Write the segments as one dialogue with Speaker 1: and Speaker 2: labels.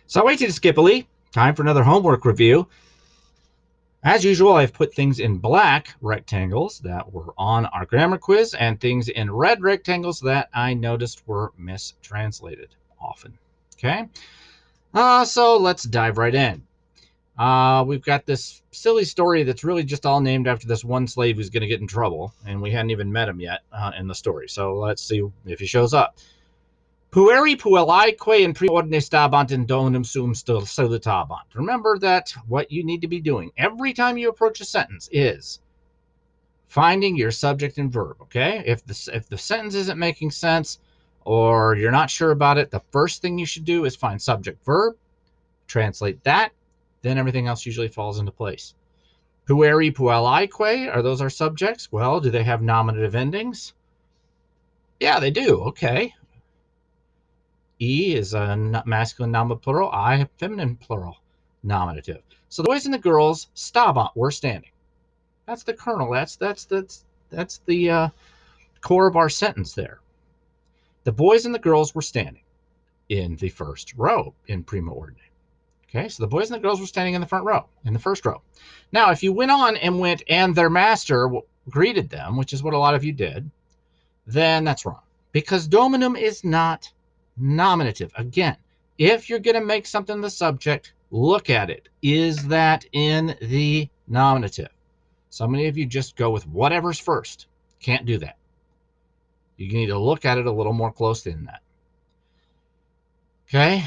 Speaker 1: So I waited skippily. Time for another homework review. As usual, I've put things in black rectangles that were on our grammar quiz and things in red rectangles that I noticed were mistranslated often. Okay, so let's dive right in. We've got this silly story that's really just all named after this one slave who's going to get in trouble, and we hadn't even met him yet in the story. So let's see if he shows up. Pueri puelaique in prima ordine stabant in donum sum salutabant. Remember that what you need to be doing every time you approach a sentence is finding your subject and verb, okay? If the sentence isn't making sense or you're not sure about it, the first thing you should do is find subject verb, translate that, then everything else usually falls into place. Pueri puelaique, are those our subjects? Well, do they have nominative endings? Yeah, they do. Okay. E is a masculine nominative plural. I a feminine plural nominative. So the boys and the girls stabant were standing. That's the kernel. That's the core of our sentence there. The boys and the girls were standing in the first row in prima ordine. Okay, so the boys and the girls were standing in the front row, in the first row. Now, if you went on and went, and their master greeted them, which is what a lot of you did, then that's wrong. Because dominum is not nominative. Again, if you're going to make something the subject, look at it. Is that in the nominative? So many of you just go with whatever's first. Can't do that. You need to look at it a little more closely than that. Okay.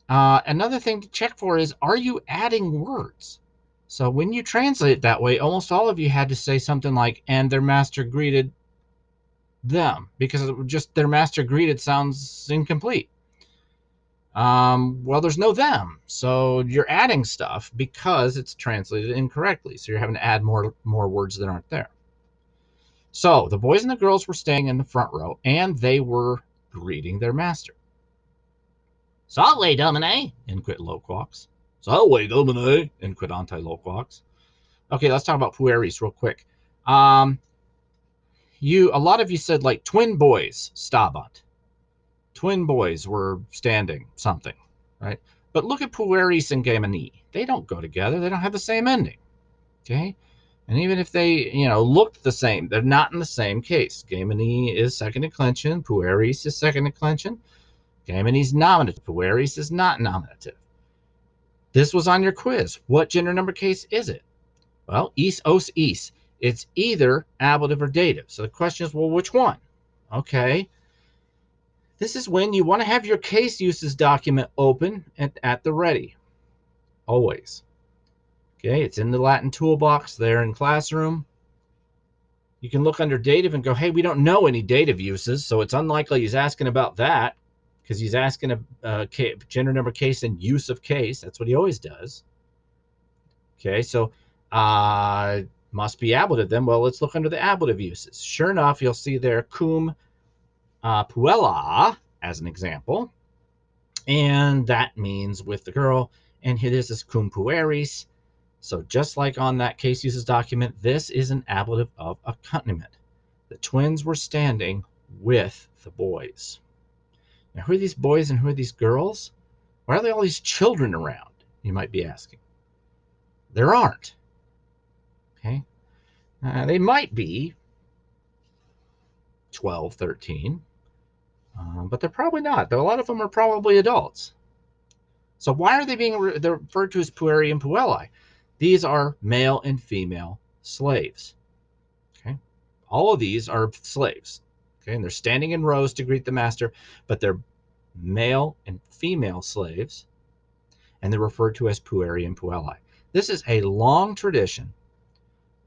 Speaker 1: Another thing to check for is, are you adding words? So when you translate it that way, almost all of you had to say something like, and their master greeted them, because just their master greeted sounds incomplete. Well, there's no them, so you're adding stuff because it's translated incorrectly. So you're having to add more words that aren't there. So the boys and the girls were staying in the front row, and they were greeting their master. Salve, Domine, inquit loquax. Salve, Domine, inquit anti-loquax. Okay, let's talk about pueris real quick. A lot of you said like twin boys stabant. Twin boys were standing something, right? But look at pueris and gamini. They don't go together. They don't have the same ending. Okay? And even if they, looked the same, they're not in the same case. Gamini is second declension. Pueris is second declension. Gamini's nominative. Pueris is not nominative. This was on your quiz. What gender number case is it? Well, is, os, is. It's either ablative or dative. So the question is, well, which one? Okay. This is when you want to have your case uses document open and at the ready. Always. Okay, it's in the Latin toolbox there in Classroom. You can look under dative and go, hey, we don't know any dative uses, so it's unlikely he's asking about that, because he's asking a gender number case and use of case. That's what he always does. Okay, so must be ablative then. Well, let's look under the ablative uses. Sure enough, you'll see there cum puella as an example, and that means with the girl. And here this is cum pueris. So just like on that case uses document, this is an ablative of accompaniment. The twins were standing with the boys. Now, who are these boys and who are these girls? Why are there all these children around? You might be asking. There aren't. Okay. They might be 12, 13, but they're probably not. A lot of them are probably adults. So why are they being referred to as pueri and puellae? These are male and female slaves. Okay. All of these are slaves. Okay. And they're standing in rows to greet the master, but they're male and female slaves, and they're referred to as pueri and puellae. This is a long tradition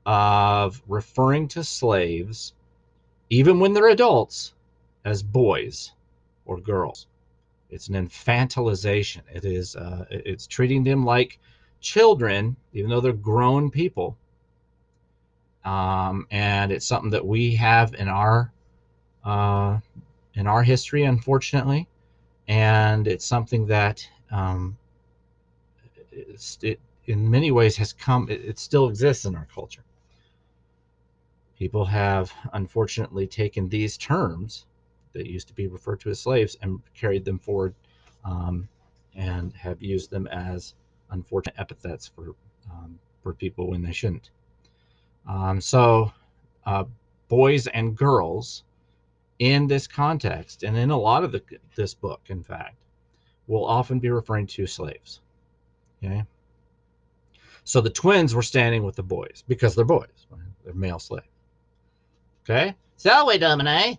Speaker 1: of referring to slaves, even when they're adults, as boys or girls. It's an infantilization. It's treating them like children, even though they're grown people. And it's something that we have in our history, unfortunately, and it's something that it in many ways has come. It still exists in our culture. People have unfortunately taken these terms that used to be referred to as slaves and carried them forward and have used them as unfortunate epithets for people when they shouldn't. So boys and girls in this context, and in a lot of this book, in fact, will often be referring to slaves. Okay. So the twins were standing with the boys because they're boys. Right? They're male slaves. Okay. Salve, Domine,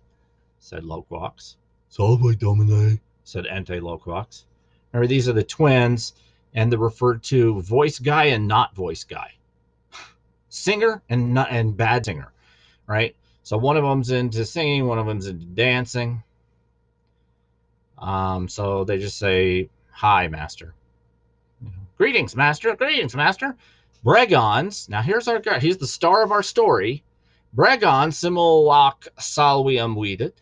Speaker 1: said Loquax. Salve, Domine, said Ente Loquax. Remember, these are the twins, and they're referred to voice guy and not voice guy. Singer and bad singer, right? So one of them's into singing, one of them's into dancing. So they just say, "Hi, master." Greetings, master. Greetings, master. Bregans. Now here's our guy. He's the star of our story. Bregans simulac salvium vidit.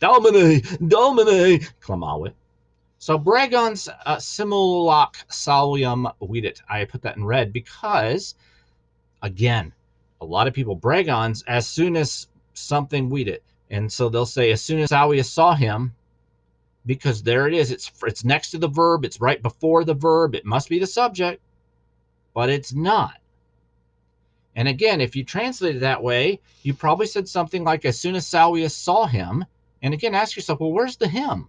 Speaker 1: Domine, domine, clamavit. So Bregans simulac salvium vidit. I put that in red because, again, a lot of people, Bregans, as soon as something weeded. And so they'll say, as soon as Salvius saw him, because there it is. It's next to the verb. It's right before the verb. It must be the subject, but it's not. And again, if you translate it that way, you probably said something like, as soon as Salvius saw him. And again, ask yourself, well, where's the him?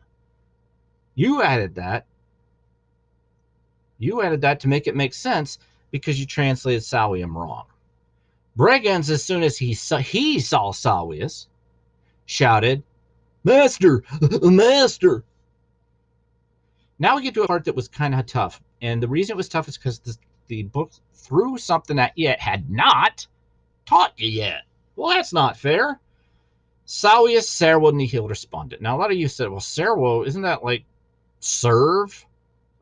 Speaker 1: You added that. You added that to make it make sense because you translated Salvium wrong. Bregans, as soon as he saw Salvius, shouted, "Master, master!" Now we get to a part that was kind of tough. And the reason it was tough is because the book threw something at you it had not taught you yet. Well, that's not fair. Salvius servo nihil responded. Now, a lot of you said, well, servo, isn't that like serve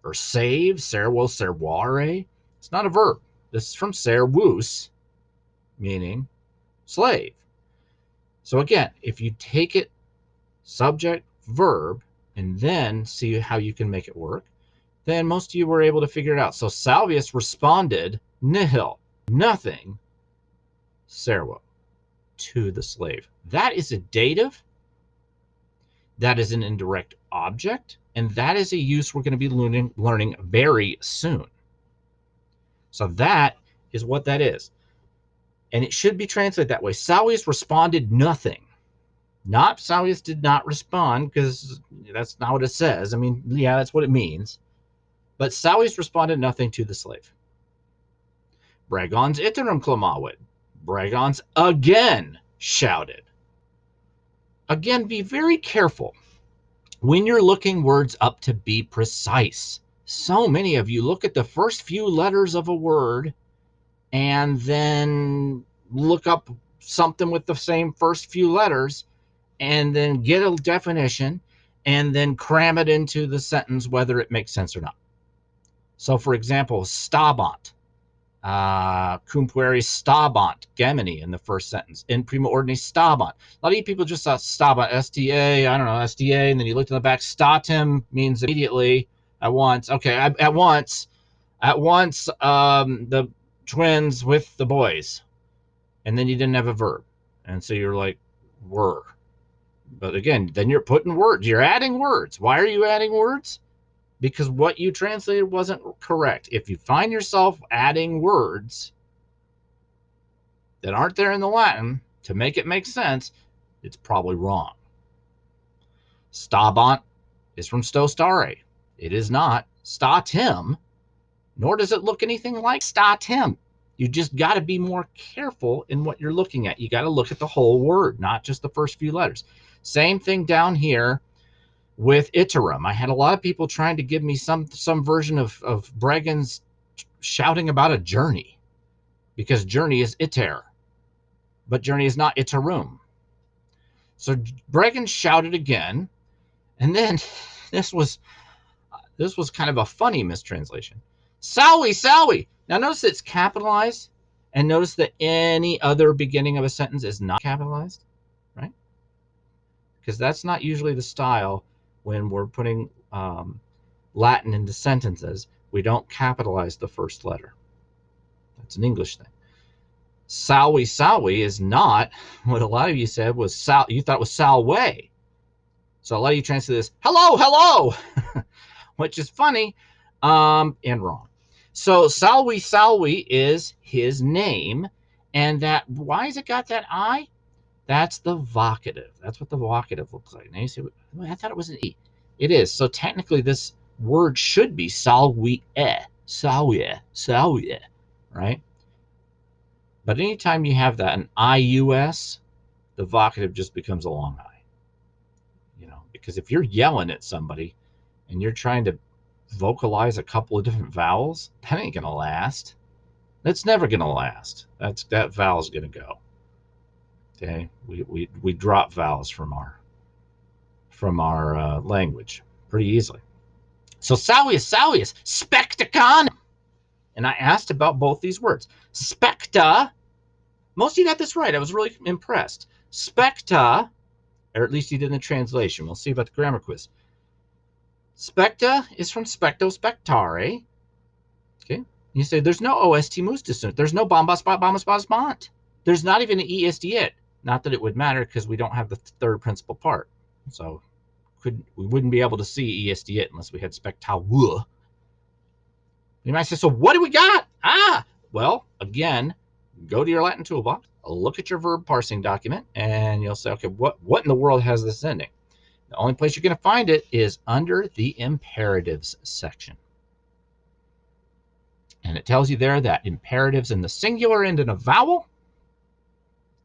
Speaker 1: or save? Servo, servare? It's not a verb. This is from servus, meaning slave. So again, if you take it subject, verb, and then see how you can make it work, then most of you were able to figure it out. So Salvius responded, nihil, nothing, servo, to the slave. That is a dative, that is an indirect object, and that is a use we're going to be learning very soon. So that is what that is. And it should be translated that way. Salvius responded nothing. Not Salvius did not respond, because that's not what it says. I mean, yeah, that's what it means. But Salvius responded nothing to the slave. Bregans iterum clamavit. Bregans again shouted. Again, be very careful when you're looking words up to be precise. So many of you look at the first few letters of a word and then look up something with the same first few letters and then get a definition and then cram it into the sentence whether it makes sense or not. So, for example, stabant, cum pueri stabant, gemini in the first sentence, in prima ordine stabant. A lot of you people just saw stabant, S-T-A, I don't know, S-T-A, and then you looked in the back, statim means immediately, at once. Okay, at once, the twins with the boys. And then you didn't have a verb. And so you're like, were. But again, then you're putting words, you're adding words. Why are you adding words? Because what you translated wasn't correct. If you find yourself adding words that aren't there in the Latin to make it make sense, it's probably wrong. Stabant is from sto stare. It is not statim, nor does it look anything like statim. You just got to be more careful in what you're looking at. You got to look at the whole word, not just the first few letters. Same thing down here with iterum. I had a lot of people trying to give me some version of Bregans shouting about a journey, because journey is iter, but journey is not iterum. So Bregans shouted again, and then this was kind of a funny mistranslation. Salvi, salvi. Now notice it's capitalized, and notice that any other beginning of a sentence is not capitalized, right? Because that's not usually the style. When we're putting Latin into sentences, we don't capitalize the first letter. That's an English thing. Salvi, salvi is not what a lot of you said was sal. You thought it was salve. So a lot of you translate this, hello, hello. which is funny and wrong. So Salwi is his name, and that why has it got that I? That's the vocative. That's what the vocative looks like. Now you see, I thought it was an E. It is. So technically, this word should be salwie, salwie, right? But anytime you have that, an IUS, the vocative just becomes a long I. You know, because if you're yelling at somebody and you're trying to vocalize a couple of different vowels, that ain't gonna last. That's never gonna last. That vowel's gonna go. Okay, we drop vowels from our language pretty easily. So Salvius, spectaconum. And I asked about both these words. Specta, most of you got this right. I was really impressed. Specta, or at least you did in the translation. We'll see about the grammar quiz. Specta is from specto spectare. Okay. You say there's no OST mustus. There's no bombas bont. There's not even an ESD yet. Not that it would matter because we don't have the third principal part. So we wouldn't be able to see ESD it unless we had spectawa. You might say, so what do we got? Well, again, go to your Latin toolbox, look at your verb parsing document, and you'll say, okay, what in the world has this ending? The only place you're going to find it is under the imperatives section. And it tells you there that imperatives in the singular end in a vowel,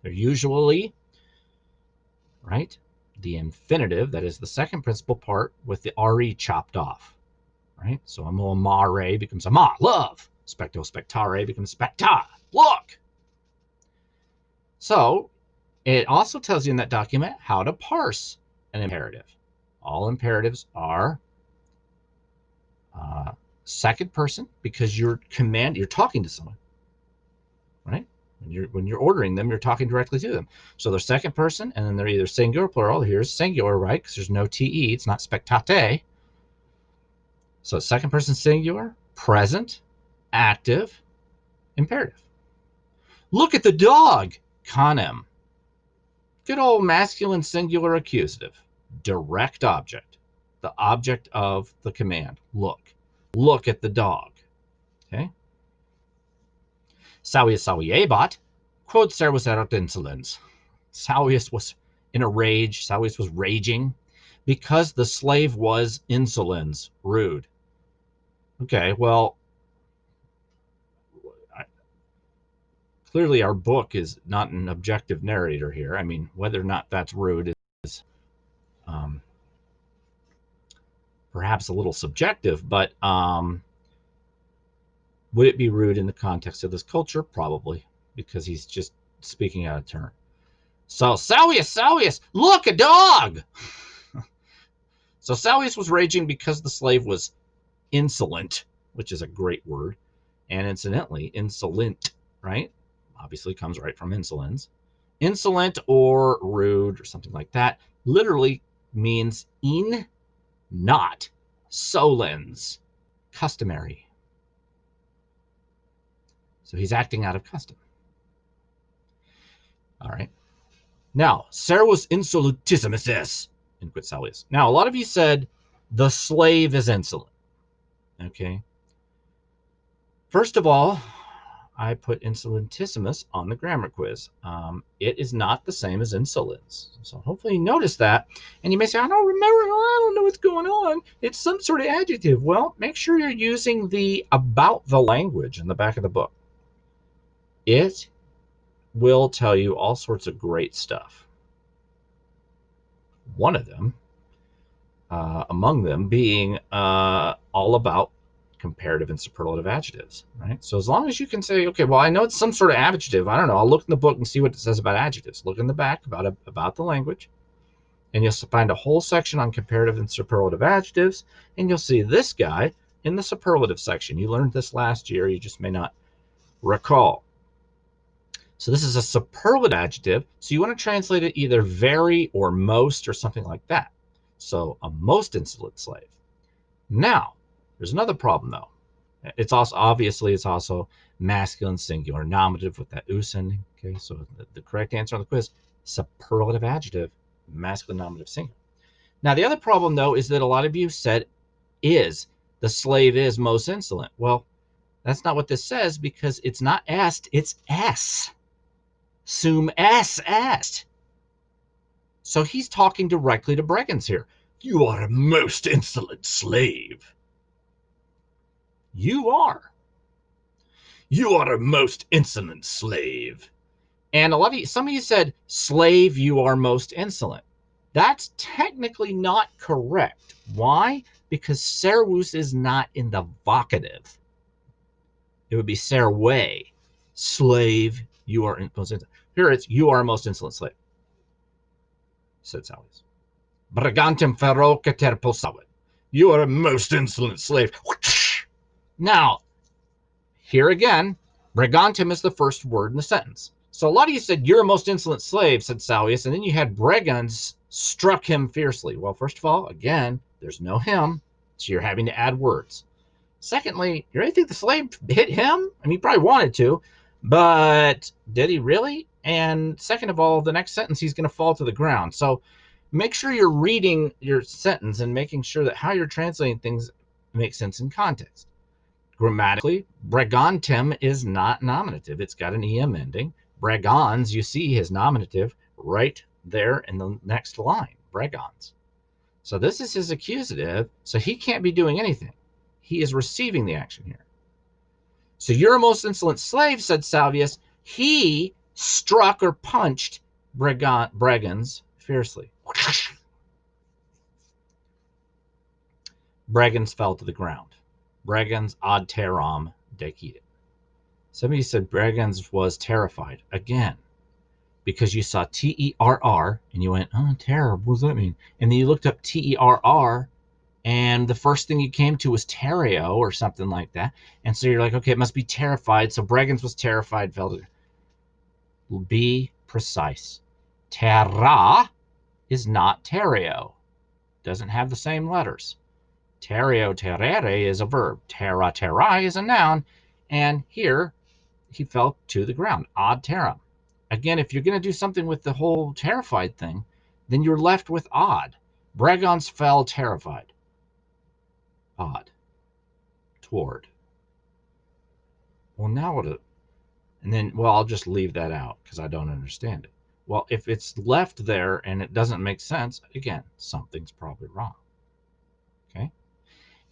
Speaker 1: they're usually, right, the infinitive, that is the second principal part, with the RE chopped off. Right? So amore becomes ama, love. Specto spectare becomes specta, look. So it also tells you in that document how to parse an imperative. All imperatives are second person because you're talking to someone, right? When you're ordering them, you're talking directly to them. So they're second person, and then they're either singular or plural. Here's singular, right? Because there's no te. It's not spectate. So second person singular, present, active, imperative. Look at the dog, canem. Good old masculine singular accusative. Direct object. The object of the command. Look. Look at the dog. Okay. Savius saviebat. Quod servus erat insolens. Savius was in a rage. Savius was raging because the slave was insolens, rude. Okay, well, clearly our book is not an objective narrator here. I mean, whether or not that's rude is perhaps a little subjective, but would it be rude in the context of this culture? Probably, because he's just speaking out of turn. So, Salvius, look, a dog! So Salvius was raging because the slave was insolent, which is a great word. And incidentally, insolent, right? Obviously comes right from insolence. Insolent or rude or something like that literally means in, not, solens, customary. So he's acting out of custom. All right. Now, servus insolentissimus est, in quid Salvius. Now, a lot of you said the slave is insolent. Okay. First of all, I put insolentissimus on the grammar quiz. It is not the same as insolence. So hopefully you notice that. And you may say, I don't remember, I don't know what's going on. It's some sort of adjective. Well, make sure you're using the about the language in the back of the book. It will tell you all sorts of great stuff. One of them, among them being all about comparative and superlative adjectives, right? So as long as you can say, okay, well, I know it's some sort of adjective. I don't know. I'll look in the book and see what it says about adjectives. Look in the back about the language, and you'll find a whole section on comparative and superlative adjectives, and you'll see this guy in the superlative section. You learned this last year. You just may not recall. So this is a superlative adjective. So you want to translate it either very or most or something like that. So a most insolent slave. Now, there's another problem though. It's also masculine singular nominative with that us ending. Okay, so the correct answer on the quiz, superlative adjective, masculine nominative singular. Now the other problem though is that a lot of you said is. The slave is most insolent. Well, that's not what this says because it's not est, it's s. Sum s est. So he's talking directly to Bregans here. You are a most insolent slave. You are. You are a most insolent slave. And some of you said, slave, you are most insolent. That's technically not correct. Why? Because servus is not in the vocative. It would be serve. Slave, you are most insolent. Here it's, you are a most insolent slave, said Salius. Bregantem ferocater posavit. You are a most insolent slave. Now, here again, Bregantem is the first word in the sentence. So a lot of you said, you're a most insolent slave, said Salius, and then you had Bregans struck him fiercely. Well, first of all, again, there's no him, so you're having to add words. Secondly, you really think the slave hit him? I mean, he probably wanted to, but did he really? And second of all, the next sentence, he's going to fall to the ground. So make sure you're reading your sentence and making sure that how you're translating things makes sense in context. Grammatically, Bregantem is not nominative. It's got an em ending. Bregans, you see his nominative right there in the next line, Bregans. So this is his accusative, so he can't be doing anything. He is receiving the action here. So you're a most insolent slave, said Salvius. He struck or punched Bregans fiercely. Bregans fell to the ground. Bregans ad terram decedit. Somebody said Bregans was terrified. Again, because you saw T-E-R-R and you went, oh, terror, what does that mean? And then you looked up T-E-R-R and the first thing you came to was terrio or something like that. And so you're like, okay, it must be terrified. So Bregans was terrified, fell to. Be precise. Terra is not terrio. Doesn't have the same letters. Terrio, terere is a verb. Terra, terrai is a noun. And here, he fell to the ground. Ad terram. Again, if you're going to do something with the whole terrified thing, then you're left with odd. Bregans fell terrified. Odd. Toward. Well, now what? And then, well, I'll just leave that out because I don't understand it. Well, if it's left there and it doesn't make sense, again, something's probably wrong. Okay?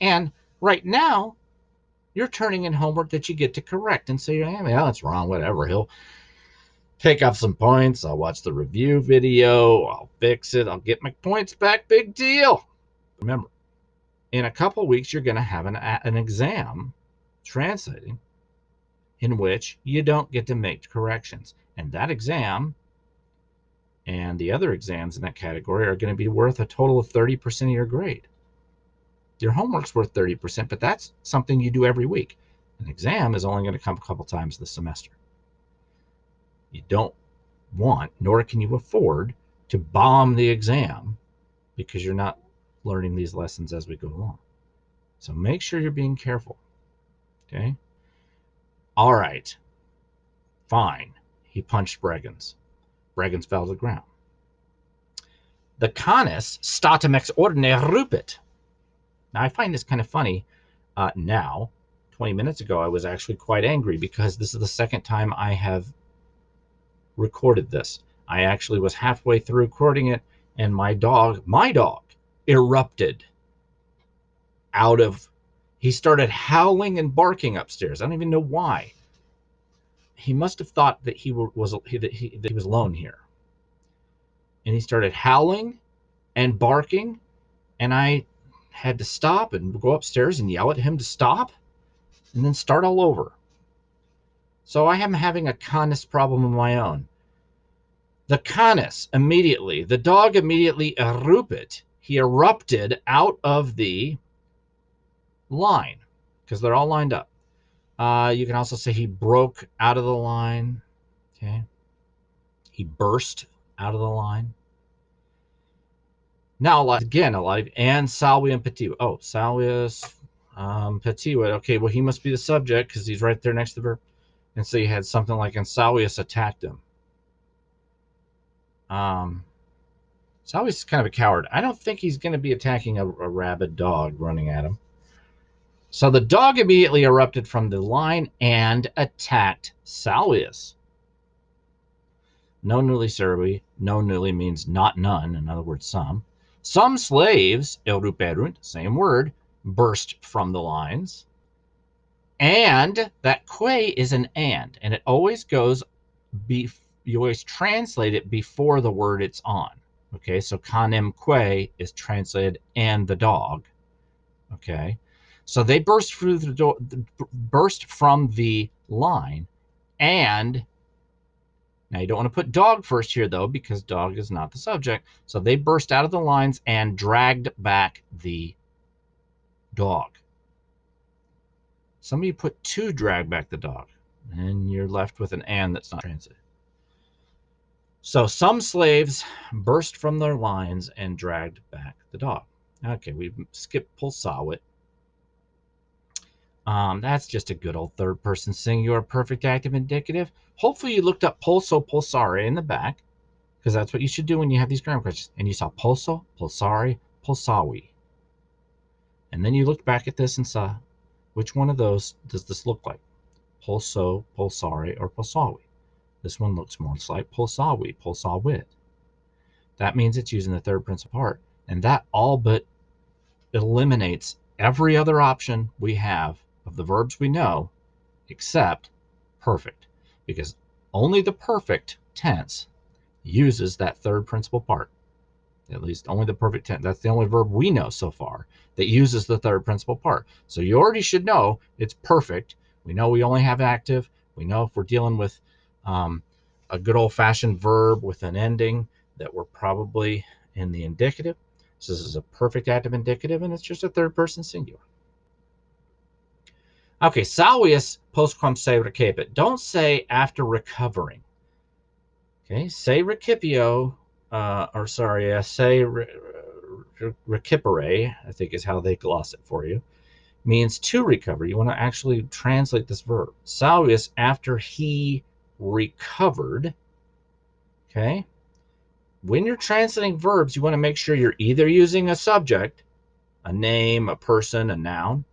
Speaker 1: And right now, you're turning in homework that you get to correct and say, yeah, well, it's wrong, whatever. He'll take off some points. I'll watch the review video. I'll fix it. I'll get my points back. Big deal. Remember, in a couple weeks, you're going to have an exam translating in which you don't get to make corrections. And that exam and the other exams in that category are going to be worth a total of 30% of your grade. Your homework's worth 30%, but that's something you do every week. An exam is only going to come a couple times this semester. You don't want, nor can you afford, to bomb the exam because you're not learning these lessons as we go along. So make sure you're being careful. Okay? All right. Fine. He punched Bregans. Bregans fell to the ground. The canis statum ex ordine rupit. Now, I find this kind of funny now. 20 minutes ago, I was actually quite angry because this is the second time I have recorded this. I actually was halfway through recording it, and my dog erupted out of, he started howling and barking upstairs. I don't even know why. He must have thought that he was alone here. And he started howling and barking, and I had to stop and go upstairs and yell at him to stop and then start all over. So I am having a canis problem of my own. The canis immediately, the dog immediately erupted. He erupted out of the line because they're all lined up. You can also say he broke out of the line. Okay. He burst out of the line. Now, again, a lot of, and salvi and petit. Oh, salvius, petit. Okay, well, he must be the subject because he's right there next to the verb. And so you had something like, and Salvius attacked him. Sowius is kind of a coward. I don't think he's going to be attacking a rabid dog running at him. So the dog immediately erupted from the line and attacked Sowius. No nulli servi. No nulli means not none. In other words, some. Some slaves, eruperunt, same word, burst from the lines. And that que is an and it always goes, you always translate it before the word it's on. Okay, so canem que is translated and the dog. Okay, so they burst through the door, burst from the line, and now you don't want to put dog first here though, because dog is not the subject. So they burst out of the lines and dragged back the dog. Some of you put to drag back the dog, and you're left with an and that's not translated. So some slaves burst from their lines and dragged back the dog. Okay, we've skipped pulsawit. That's just a good old third person singular perfect active indicative. Hopefully you looked up pulso pulsare in the back, because that's what you should do when you have these grammar questions. And you saw pulso, pulsare, pulsawi. And then you looked back at this and saw, which one of those does this look like? Pulso, pulsare, or pulsawi? This one looks more like pulsawi, pulsawit. That means it's using the third principal part. And that all but eliminates every other option we have of the verbs we know except perfect, because only the perfect tense uses that third principal part. At least only the perfect tense. That's the only verb we know so far that uses the third principal part. So you already should know it's perfect. We know we only have active. We know if we're dealing with a good old-fashioned verb with an ending that we're probably in the indicative. So this is a perfect active indicative, and it's just a third-person singular. Okay, Sowius postquam se recipit. Don't say after recovering. Okay, say recipio, say recipere, I think is how they gloss it for you, means to recover. You want to actually translate this verb. Sowius, after he recovered, okay? When you're translating verbs, you want to make sure you're either using a subject, a name, a person, a noun,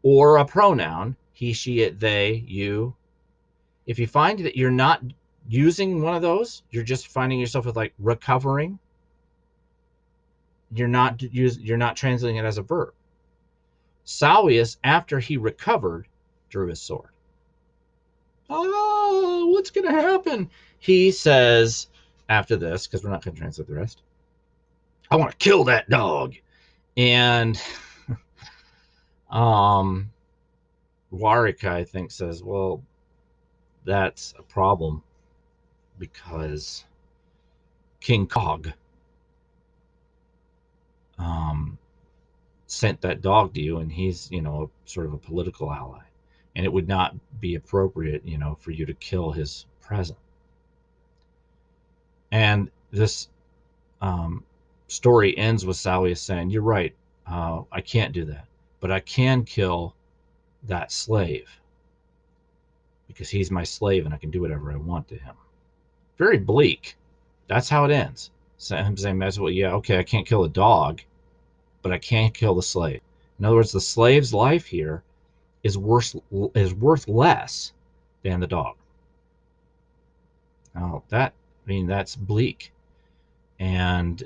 Speaker 1: or a pronoun, he, she, it, they, you. If you find that you're not using one of those, you're just finding yourself with like recovering, you're not translating it as a verb. Sowius, after he recovered, drew his sword. Oh, what's going to happen? He says after this, because we're not going to translate the rest, I want to kill that dog. And Warwick, I think, says, well, that's a problem because King Cog sent that dog to you, and he's, sort of a political ally, and it would not be appropriate, for you to kill his present. And this story ends with Sally saying, "You're right, I can't do that, but I can kill that slave because he's my slave, and I can do whatever I want to him." Very bleak. That's how it ends. So him saying, "Well, yeah, okay, I can't kill a dog, but I can't kill the slave." In other words, the slave's life here is worth less than the dog. Now that's bleak, and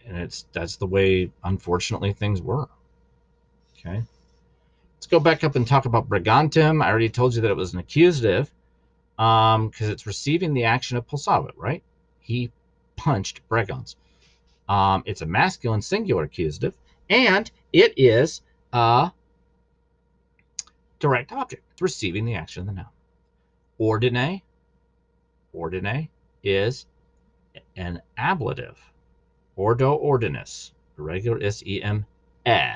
Speaker 1: that's the way, unfortunately, things were. Okay, let's go back up and talk about Bregantum. I already told you that it was an accusative, because it's receiving the action of pulsavit, right? He punched Bregans. It's a masculine singular accusative, and it is a direct object. It's receiving the action of the noun. Ordine is an ablative. Ordo ordinis. Irregular sem e.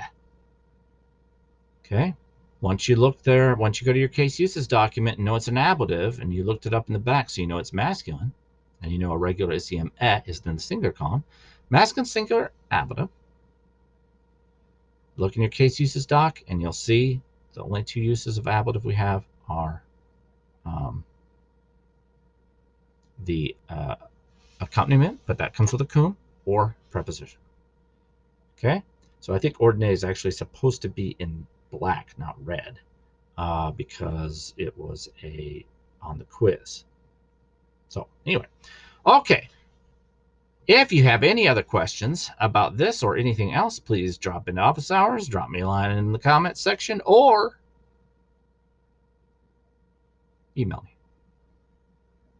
Speaker 1: Okay? Once you go to your case uses document and know it's an ablative, and you looked it up in the back so you know it's masculine, and you know irregular sem e is in the singular column, masculine singular ablative, look in your case uses doc, and you'll see the only two uses of ablative we have are the accompaniment, but that comes with a cum, or preposition. Okay, so I think ordinate is actually supposed to be in black, not red, because it was on the quiz. So anyway, okay. If you have any other questions about this or anything else, please drop into office hours, drop me a line in the comments section, or email me.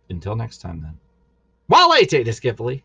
Speaker 1: Until next time, then. Wale te discipoli.